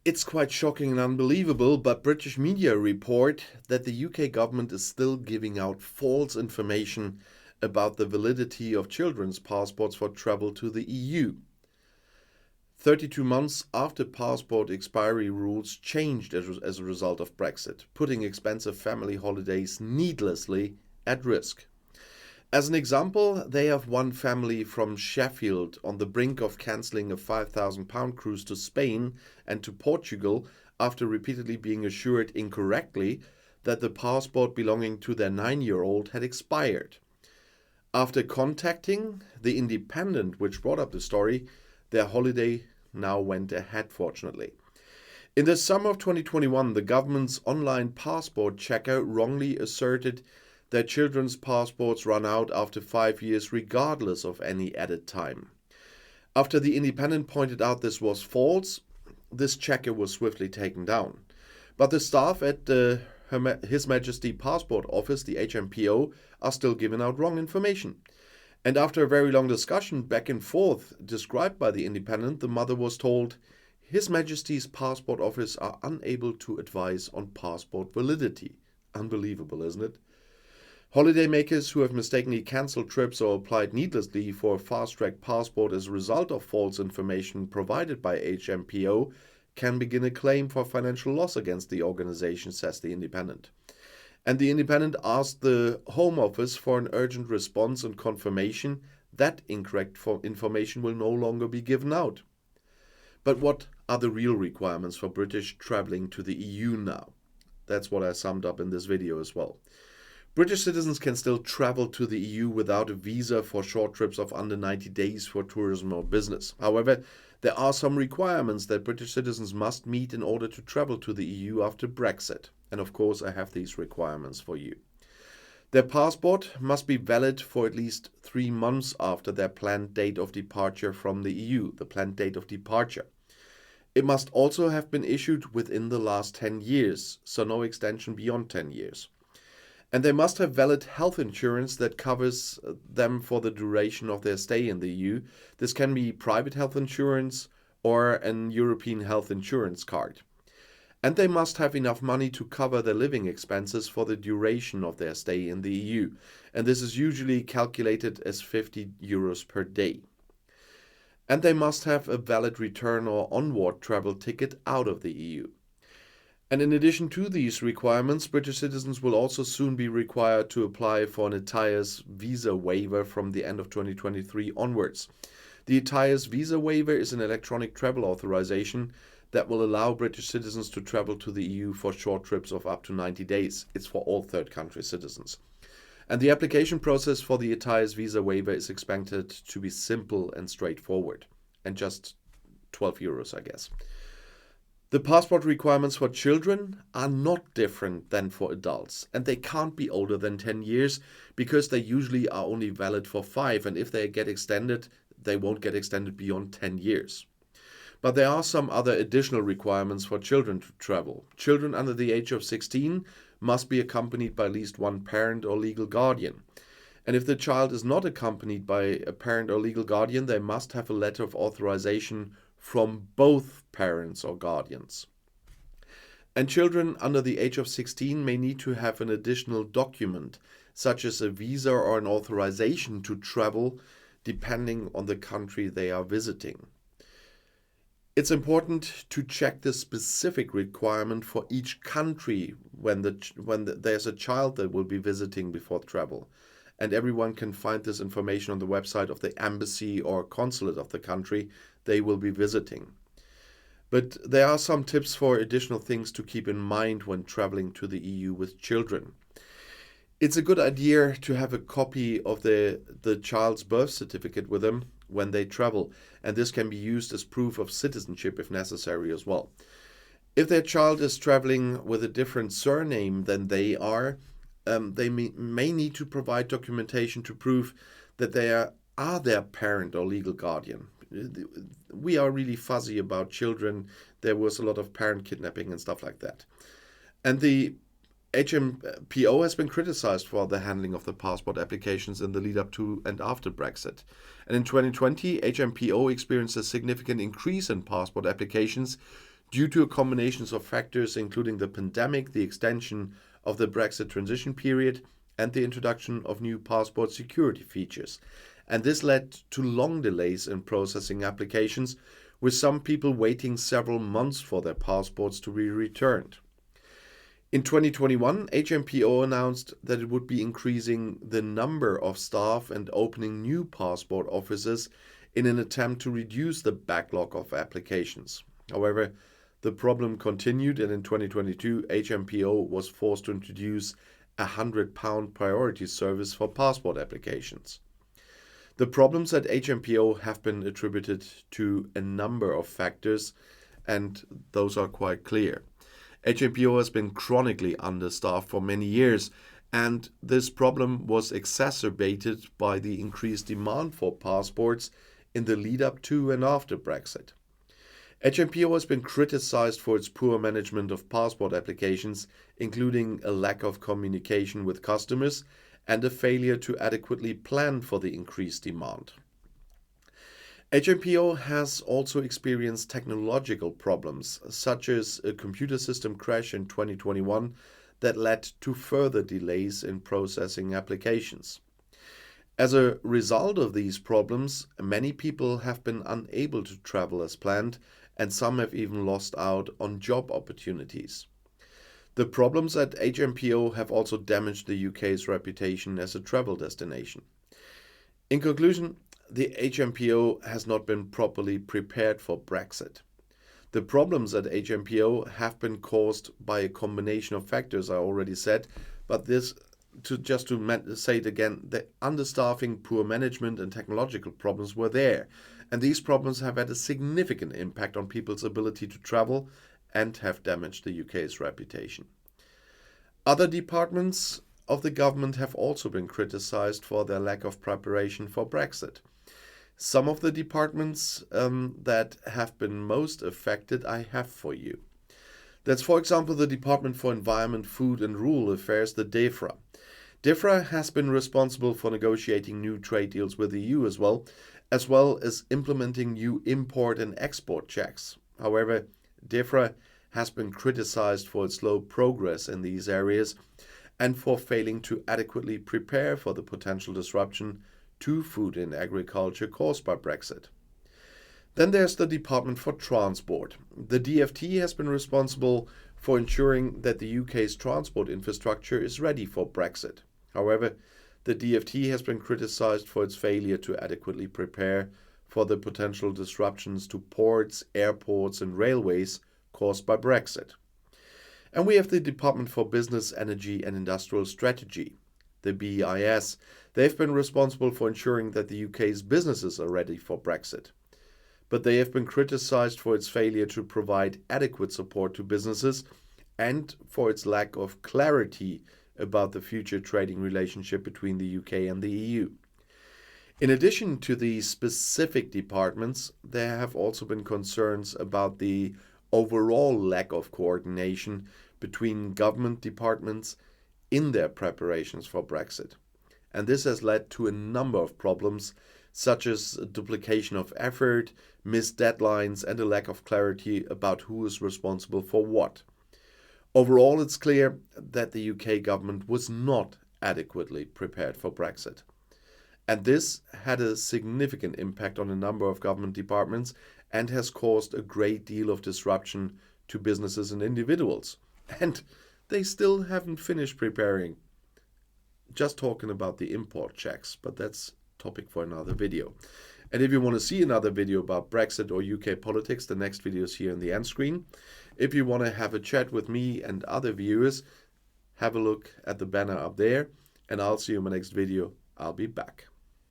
It's quite shocking and unbelievable, but British media report that the UK government is still giving out false information about the validity of children's passports for travel to the EU. 32 months after passport expiry rules changed as a result of Brexit, putting expensive family holidays needlessly at risk. As an example, they have one family from Sheffield on the brink of cancelling a £5,000 cruise to Spain and to Portugal after repeatedly being assured incorrectly that the passport belonging to their 9-year-old had expired. After contacting The Independent, which brought up the story, their holiday now went ahead, fortunately. In the summer of 2021, the government's online passport checker wrongly asserted that children's passports run out after 5 years regardless of any added time. After The Independent pointed out this was false, this checker was swiftly taken down. But the staff at His Majesty Passport Office, the HMPO, are still giving out wrong information. And after a very long discussion back and forth described by The Independent, the mother was told, His Majesty's Passport Office are unable to advise on passport validity. Unbelievable, isn't it? Holidaymakers who have mistakenly cancelled trips or applied needlessly for a fast-track passport as a result of false information provided by HMPO can begin a claim for financial loss against the organization, says The Independent. And The Independent asked the Home Office for an urgent response and confirmation that incorrect information will no longer be given out. But what are the real requirements for British traveling to the EU now? That's what I summed up in this video as well. British citizens can still travel to the EU without a visa for short trips of under 90 days for tourism or business. However, there are some requirements that British citizens must meet in order to travel to the EU after Brexit. And of course, I have these requirements for you. Their passport must be valid for at least 3 months after their planned date of departure from the EU, the planned date of departure. It must also have been issued within the last 10 years, so no extension beyond 10 years. And they must have valid health insurance that covers them for the duration of their stay in the EU. This can be private health insurance or an European health insurance card. And they must have enough money to cover their living expenses for the duration of their stay in the EU. And this is usually calculated as €50 per day. And they must have a valid return or onward travel ticket out of the EU. And in addition to these requirements, British citizens will also soon be required to apply for an ETIAS visa waiver from the end of 2023 onwards. The ETIAS visa waiver is an electronic travel authorization that will allow British citizens to travel to the EU for short trips of up to 90 days. It's for all third country citizens. And the application process for the ETIAS visa waiver is expected to be simple and straightforward, and just €12, I guess. The passport requirements for children are not different than for adults, and they can't be older than 10 years because they usually are only valid for 5, and if they get extended, they won't get extended beyond 10 years. But there are some other additional requirements for children to travel. Children under the age of 16 must be accompanied by at least one parent or legal guardian. And if the child is not accompanied by a parent or legal guardian, they must have a letter of authorization from both parents or guardians. And children under the age of 16 may need to have an additional document, such as a visa or an authorization to travel, depending on the country they are visiting. It's important to check the specific requirement for each country when there's a child that will be visiting before travel. And everyone can find this information on the website of the embassy or consulate of the country they will be visiting. But there are some tips for additional things to keep in mind when traveling to the EU with children. It's a good idea to have a copy of the child's birth certificate with them when they travel, and this can be used as proof of citizenship if necessary as well. If their child is traveling with a different surname than they are, they may need to provide documentation to prove that they are their parent or legal guardian. We are really fuzzy about children. There was a lot of parent kidnapping and stuff like that. And the HMPO has been criticized for the handling of the passport applications in the lead up to and after Brexit. And in 2020, HMPO experienced a significant increase in passport applications due to a combination of factors including the pandemic, the extension of the Brexit transition period, and the introduction of new passport security features. And this led to long delays in processing applications, with some people waiting several months for their passports to be returned. In 2021, HMPO announced that it would be increasing the number of staff and opening new passport offices in an attempt to reduce the backlog of applications. However, the problem continued, and in 2022, HMPO was forced to introduce a £100 priority service for passport applications. The problems at HMPO have been attributed to a number of factors, and those are quite clear. HMPO has been chronically understaffed for many years, and this problem was exacerbated by the increased demand for passports in the lead up to and after Brexit. HMPO has been criticized for its poor management of passport applications, including a lack of communication with customers and a failure to adequately plan for the increased demand. HMPO has also experienced technological problems, such as a computer system crash in 2021 that led to further delays in processing applications. As a result of these problems, many people have been unable to travel as planned, and some have even lost out on job opportunities. The problems at HMPO have also damaged the UK's reputation as a travel destination. In conclusion, the HMPO has not been properly prepared for Brexit. The problems at HMPO have been caused by a combination of factors, I already said, but to say it again, the understaffing, poor management, and technological problems were there. And these problems have had a significant impact on people's ability to travel and have damaged the UK's reputation. Other departments of the government have also been criticized for their lack of preparation for Brexit. Some of the departments that have been most affected I have for you. That's, for example, the Department for Environment, Food and Rural Affairs, the DEFRA. DEFRA has been responsible for negotiating new trade deals with the EU as well as implementing new import and export checks. However, DEFRA has been criticized for its slow progress in these areas and for failing to adequately prepare for the potential disruption to food and agriculture caused by Brexit. Then there's the Department for Transport. The DfT has been responsible for ensuring that the UK's transport infrastructure is ready for Brexit. However, the DfT has been criticized for its failure to adequately prepare for the potential disruptions to ports, airports, and railways caused by Brexit. And we have the Department for Business, Energy and Industrial Strategy, the BEIS. They've been responsible for ensuring that the UK's businesses are ready for Brexit. But they have been criticized for its failure to provide adequate support to businesses and for its lack of clarity about the future trading relationship between the UK and the EU. In addition to these specific departments, there have also been concerns about the overall lack of coordination between government departments in their preparations for Brexit. And this has led to a number of problems, such as duplication of effort, missed deadlines, and a lack of clarity about who is responsible for what. Overall, it's clear that the UK government was not adequately prepared for Brexit. And this had a significant impact on a number of government departments and has caused a great deal of disruption to businesses and individuals. And they still haven't finished preparing. Just talking about the import checks, but that's topic for another video. And if you want to see another video about Brexit or UK politics, the next video is here on the end screen. If you want to have a chat with me and other viewers, have a look at the banner up there, and I'll see you in my next video. I'll be back.